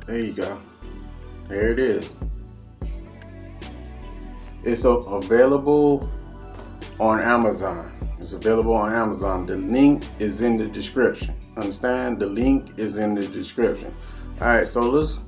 There you go. There it is. It's available on Amazon. It's available on Amazon. The link is in the description. Understand? The link is in the description. All right, so let's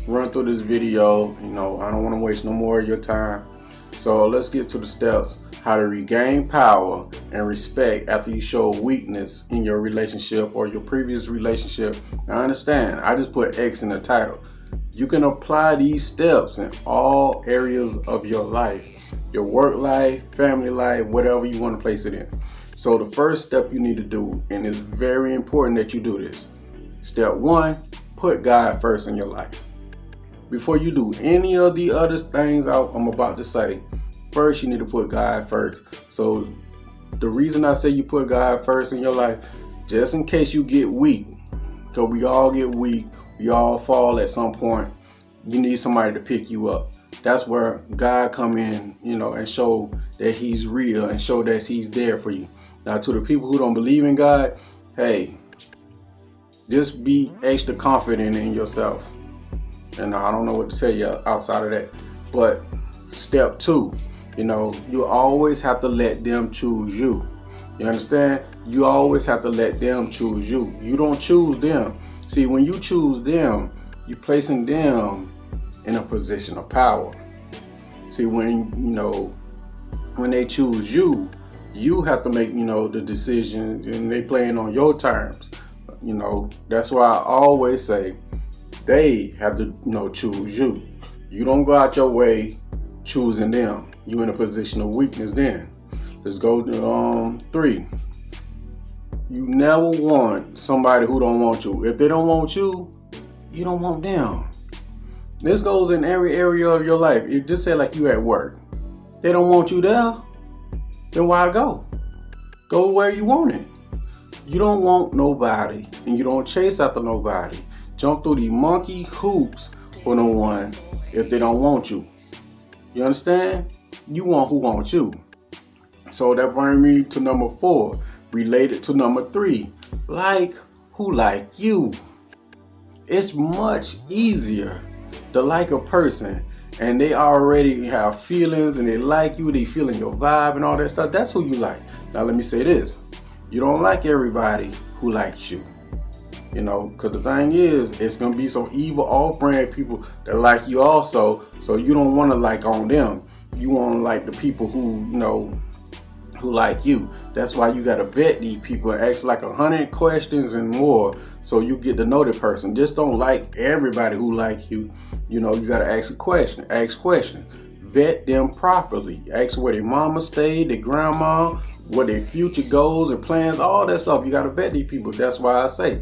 run through this video. I don't want to waste no more of your time. So let's get to the steps. How to regain power and respect after you show weakness in your relationship or your previous relationship. Now understand, I just put X in the title. You can apply these steps in all areas of your life, your work life, family life, whatever you want to place it in. So the first step you need to do, and it's very important that you do this. Step 1, put God first in your life. Before you do any of the other things I'm about to say, first you need to put God first. So the reason I say you put God first in your life, just in case you get weak, because we all get weak, we all fall at some point, you need somebody to pick you up. That's where God come in, and show that he's real and show that he's there for you. Now to the people who don't believe in God, hey, just be extra confident in yourself. And I don't know what to tell you outside of that. But step 2, you always have to let them choose you. You understand? You always have to let them choose you. You don't choose them. See, when you choose them, you're placing them in a position of power. See, when they choose you, you have to make, the decision, and they playing on your terms. That's why I always say they have to, choose you. You don't go out your way choosing them. You in a position of weakness then. Let's go to 3. You never want somebody who don't want you. If they don't want you, you don't want them. This goes in every area of your life. You just say like you at work. They don't want you there, then why go? Go where you want it. You don't want nobody, and you don't chase after nobody. Jump through the monkey hoops for no one if they don't want you. You understand? You want who wants you. So that brings me to number 4, related to number 3. Like who like you. It's much easier to like a person and they already have feelings and they like you, they feeling your vibe and all that stuff. That's who you like. Now let me say this. You don't like everybody who likes you. Because the thing is, it's going to be some evil off-brand people that like you also. So you don't want to like on them. You want to like the people who, who like you. That's why you got to vet these people and ask like 100 questions and more so you get to know the person. Just don't like everybody who like you. You got to ask questions. Vet them properly. Ask where their mama stayed, their grandma, what their future goals and plans, all that stuff. You got to vet these people. That's why I say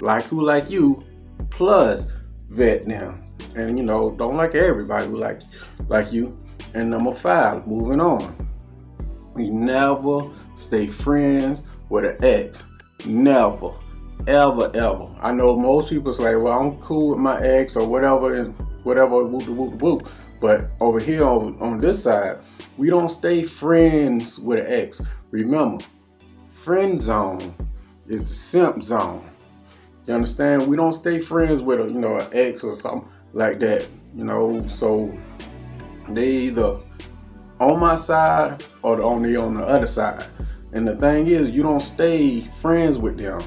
like who like you plus vet them. And don't like everybody who like you. And number 5, moving on. We never stay friends with an ex. Never. Ever. I know most people say, well, I'm cool with my ex or whatever and whatever, whoop. But over here on this side, we don't stay friends with an ex. Remember, friend zone is the simp zone. You understand? We don't stay friends with an ex or something like that. So they either on my side or on the other side. And the thing is, you don't stay friends with them.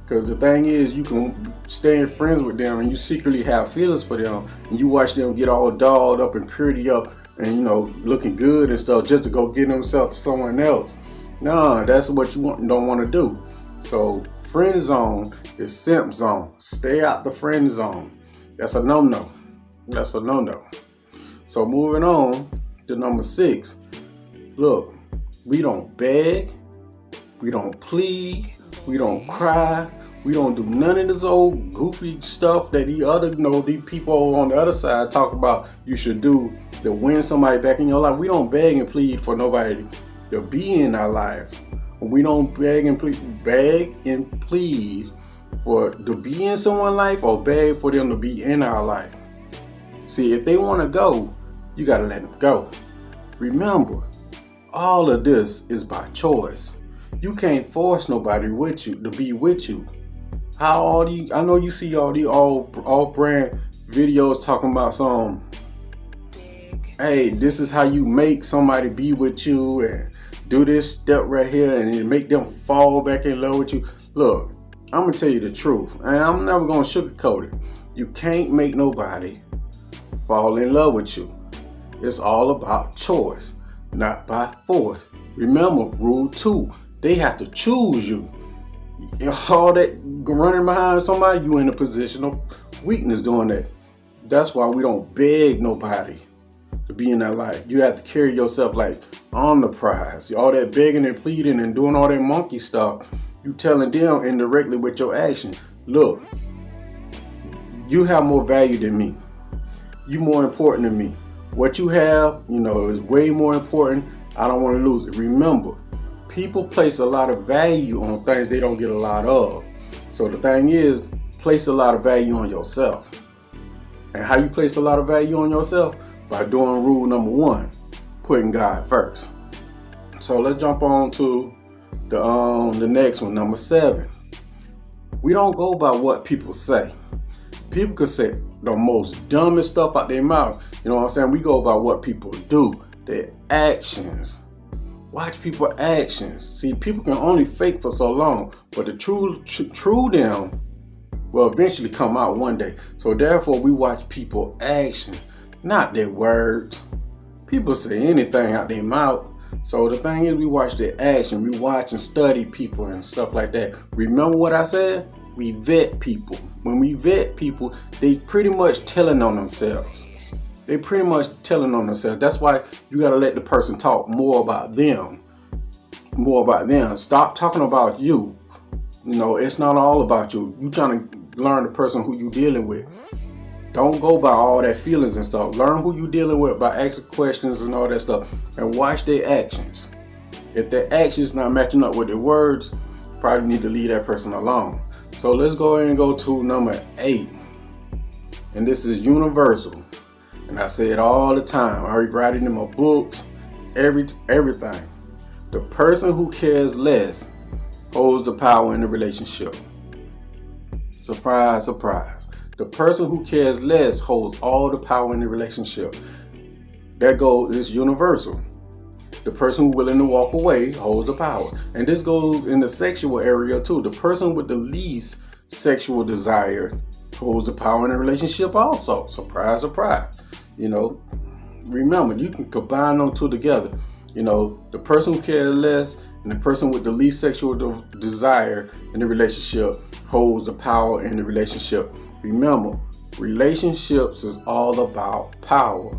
Because the thing is, you can stay friends with them and you secretly have feelings for them. And you watch them get all dolled up and pretty up and, looking good and stuff just to go get themselves to someone else. No, that's what you don't want to do. So friend zone is simp zone. Stay out the friend zone. That's a no-no. So moving on to number 6. Look, we don't beg. We don't plead. We don't cry. We don't do none of this old goofy stuff that these people on the other side talk about you should do to win somebody back in your life. We don't beg and plead for nobody to be in our life. We don't beg and plead for to be in someone's life or beg for them to be in our life. See, if they want to go, you got to let them go. Remember, all of this is by choice. You can't force nobody with you to be with you. I know you see all these all brand videos talking about hey, this is how you make somebody be with you, and do this step right here and you make them fall back in love with you. Look, I'm gonna tell you the truth, and I'm never gonna sugarcoat it. You can't make nobody fall in love with you. It's all about choice, not by force. Remember, rule 2, they have to choose you. All that running behind somebody, you in a position of weakness doing that. That's why we don't beg nobody to be in that life. You have to carry yourself like on the prize. All that begging and pleading and doing all that monkey stuff, you telling them indirectly with your action, look, you have more value than me. You more important than me. What you have, is way more important. I don't want to lose it. Remember, people place a lot of value on things they don't get a lot of. So the thing is, place a lot of value on yourself. And how you place a lot of value on yourself? By doing rule number 1, putting God first. So let's jump on to the next one, number 7. We don't go by what people say. People can say the most dumbest stuff out their mouth. You know what I'm saying? We go by what people do, their actions. Watch people's actions. See, people can only fake for so long, but the true them will eventually come out one day. So therefore, we watch people's actions, not their words. People say anything out their mouth. So the thing is, we watch their action. We watch and study people and stuff like that. Remember what I said? We vet people. When we vet people, they pretty much telling on themselves. That's why you got to let the person talk more about them. Stop talking about you. It's not all about you. You trying to learn the person who you dealing with. Don't go by all that feelings and stuff. Learn who you dealing with by asking questions and all that stuff, and watch their actions. If their actions not matching up with their words, probably need to leave that person alone. So let's go ahead and go to number 8. And this is universal. And I say it all the time. I write it in my books, everything. The person who cares less holds the power in the relationship. Surprise, surprise. The person who cares less holds all the power in the relationship. That goes is universal. The person who's willing to walk away holds the power. And this goes in the sexual area too. The person with the least sexual desire holds the power in the relationship also. Surprise, surprise. Remember, you can combine them two together. The person who cares less and the person with the least sexual desire in the relationship holds the power in the relationship. Remember, relationships is all about power.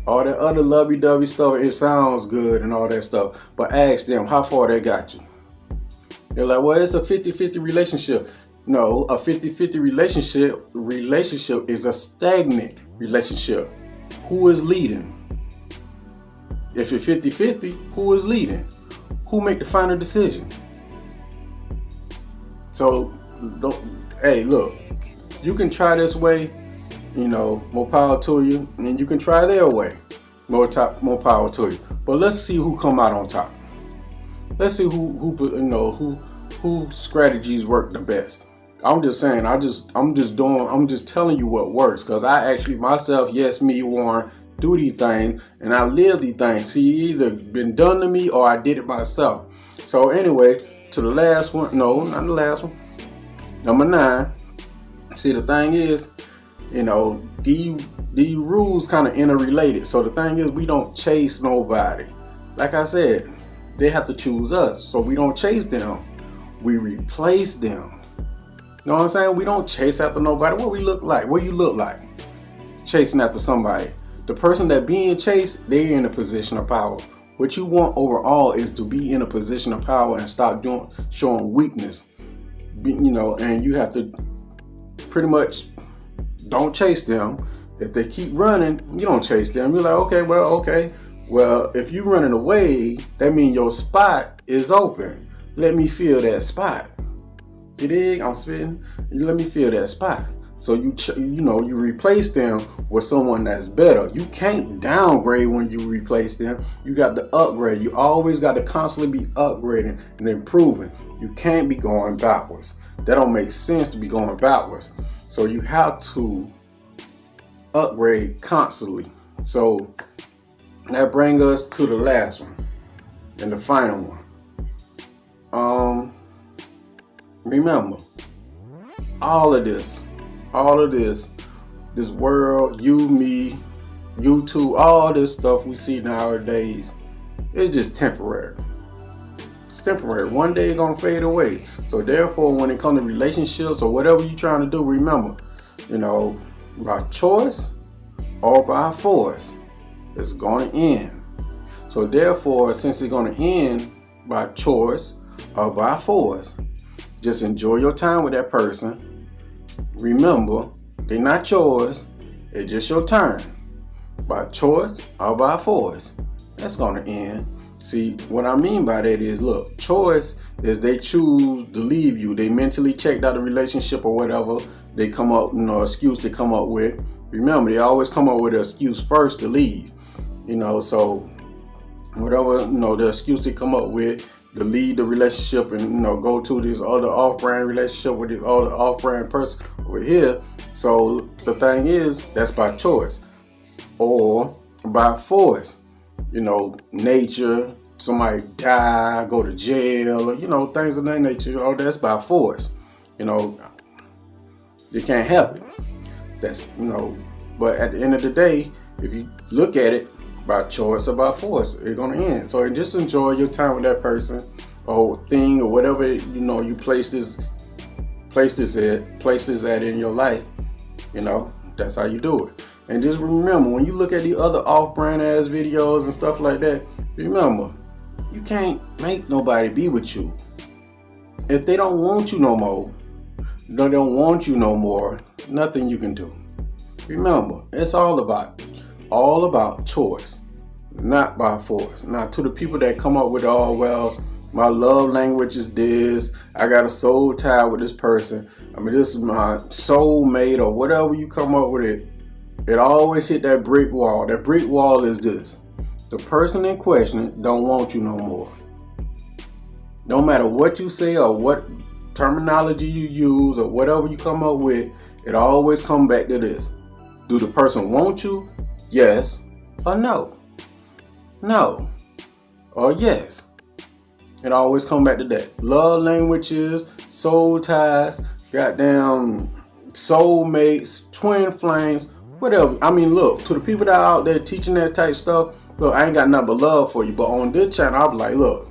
All that other lovey-dovey stuff, it sounds good and all that stuff, but ask them how far they got you. They're like, well, it's a 50-50 relationship. No, a 50-50 relationship is a stagnant relationship. Who is leading? If it's 50-50, who is leading? Who make the final decision? So, hey, look, you can try this way, more power to you, and you can try their way, more power to you. But let's see who come out on top. Let's see who strategies work the best. I'm just saying, I'm just telling you what works, because I actually myself, yes, me, Warren, do these things, and I live these things. See, either been done to me or I did it myself. So anyway, to the last one, no, not the last one, number 9. See, the thing is, these rules kind of interrelated. So the thing is, we don't chase nobody. Like I said, they have to choose us. So we don't chase them. We replace them. You know what I'm saying? We don't chase after nobody. What we look like? What you look like? Chasing after somebody. The person that being chased, they're in a position of power. What you want overall is to be in a position of power and stop showing weakness. And you have to pretty much don't chase them. If they keep running, you don't chase them. You're like, okay. Well, if you're running away, that means your spot is open. Let me fill that spot. You dig? I'm spitting. You let me fill that spot. So you replace them with someone that's better. You can't downgrade when you replace them. You got to upgrade. You always got to constantly be upgrading and improving. You can't be going backwards. That don't make sense to be going backwards. So you have to upgrade constantly. So that brings us to the last one and the final one. Remember, all of this, this world, you, me, YouTube, all this stuff we see nowadays, it's just temporary. It's temporary. One day it's gonna fade away. So therefore, when it comes to relationships or whatever you're trying to do, remember, by choice or by force, it's gonna end. So therefore, since it's gonna end by choice or by force, just enjoy your time with that person. Remember, they're not yours, it's just your turn. By choice or by force, that's gonna end. See, what I mean by that is, look, choice is they choose to leave you. They mentally checked out the relationship or whatever they come up, excuse they come up with. Remember, they always come up with an excuse first to leave. So whatever, the excuse they come up with to leave the relationship and, go to this other off-brand relationship with this other off-brand person over here. So the thing is, that's by choice or by force. Nature, somebody die, go to jail, or, things of that nature. Oh, that's by force. You can't help it. That's, but at the end of the day, if you look at it by choice or by force, it's going to end. So just enjoy your time with that person or thing or whatever, you place this at in your life. That's how you do it. And just remember, when you look at the other off-brand ass videos and stuff like that, remember, you can't make nobody be with you. If they don't want you no more, they don't want you no more, nothing you can do. Remember, it's all about choice, not by force. Now, to the people that come up with, my love language is this, I got a soul tie with this person, this is my soulmate, or whatever you come up with it always hit that brick wall. That brick wall is this: the person in question don't want you no more. No matter what you say or what terminology you use or whatever you come up with, it always comes back to this: do the person want you? Yes or no? No or yes. It always comes back to that. Love languages, soul ties, goddamn soulmates, twin flames, whatever. Look, to the people that are out there teaching that type stuff, look, I ain't got nothing but love for you. But on this channel, I'll be like, look,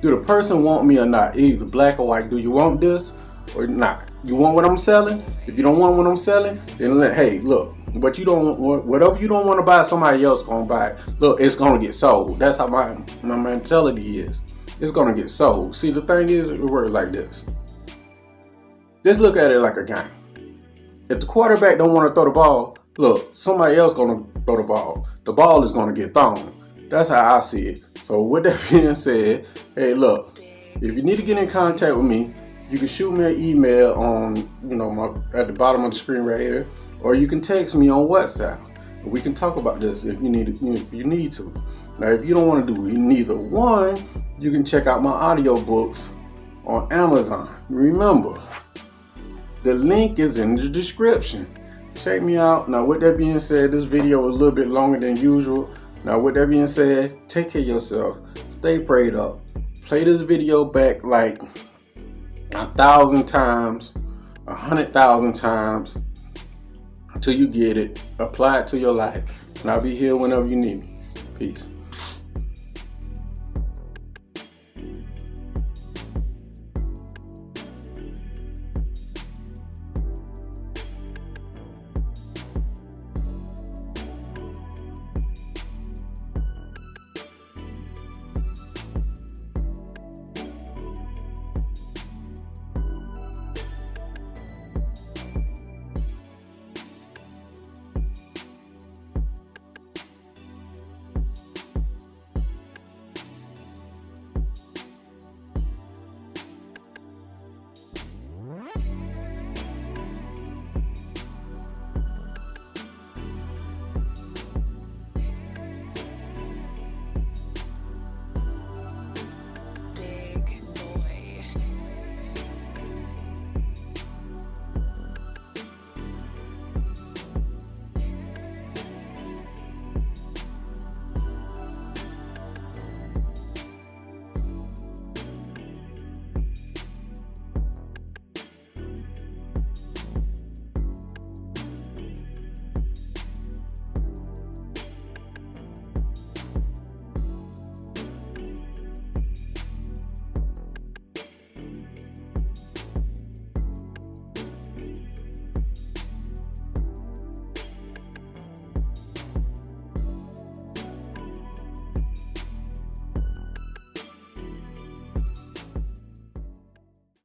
do the person want me or not? Either black or white. Do you want this or not? You want what I'm selling? If you don't want what I'm selling, then hey, look, but you don't want whatever you don't want to buy, somebody else gonna buy it. Look, it's gonna get sold. That's how my mentality is. It's gonna get sold. See, the thing is, it works like this. Just look at it like a game. If the quarterback don't want to throw the ball, look, somebody else gonna throw the ball. The ball is gonna get thrown. That's how I see it. So with that being said, hey, look, if you need to get in contact with me, you can shoot me an email on, at the bottom of the screen right here, or you can text me on WhatsApp. We can talk about this if you need to. Now, if you don't want to do neither one, you can check out my audiobooks on Amazon. Remember, the link is in the description. Check me out. Now, with that being said, this video is a little bit longer than usual. Now, with that being said, take care of yourself. Stay prayed up. Play this video back like 1,000 times, 100,000 times until you get it. Apply it to your life. And I'll be here whenever you need me. Peace.